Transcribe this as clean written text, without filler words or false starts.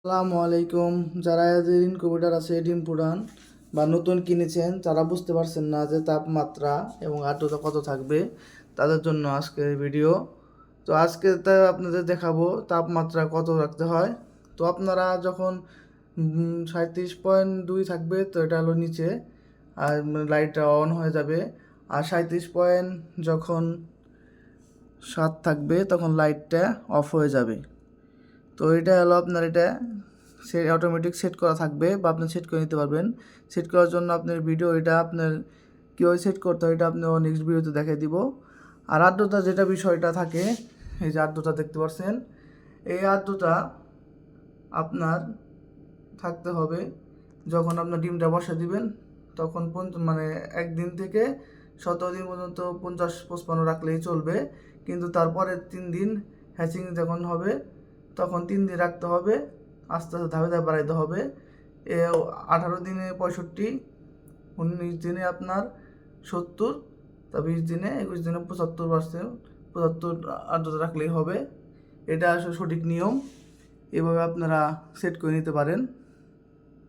আসসালামু আলাইকুম। যারা এদের ইনকিউবেটর আছে ডিম ফুটান বা নতুন কিনেছেন, যারা বুঝতে পারছেন না যে তাপমাত্রা এবং আর্দ্রতা কত থাকবে, তাদের জন্য আজকের ভিডিও। তো আজকে তা আপনাদের দেখাবো তাপমাত্রা কত রাখতে হয়। তো আপনারা যখন 37.2 থাকবে, তো এটা হলো নিচে, আর লাইটটা অন হয়ে যাবে। আর 37 যখন 7 থাকবে, তখন লাইটটা অফ হয়ে যাবে। তো এটা হলো আপনার, এটা সে অটোমেটিক সেট করা থাকবে বা আপনি সেট করে নিতে পারবেন। সেট করার জন্য আপনার ভিডিও, এটা আপনার কীভাবে সেট করতে হয় এটা আপনি নেক্সট ভিডিওতে দেখিয়ে দিব। আর আর্দ্রতা যেটা বিষয়টা থাকে, এই যে আর্দ্রতা দেখতে পাচ্ছেন, এই আর্দ্রতা আপনার থাকতে হবে যখন আপনার ডিমটা বসা দিবেন, তখন মানে 1 দিন থেকে 17 দিন পর্যন্ত 50-55 রাখলেই চলবে। কিন্তু তারপরে 3 দিন হ্যাচিং যখন হবে, তখন 3 দিন রাখতে হবে, আস্তে আস্তে ধাপে ধাপে বাড়াইতে হবে। 18 দিনে 65, 19 দিনে আপনার 70, তা 20 দিনে 21 দিনে 75%, 75 আর্দ্রতা রাখলেই হবে। এটা আসলে সঠিক নিয়ম। এভাবে আপনারা সেট করে নিতে পারেন।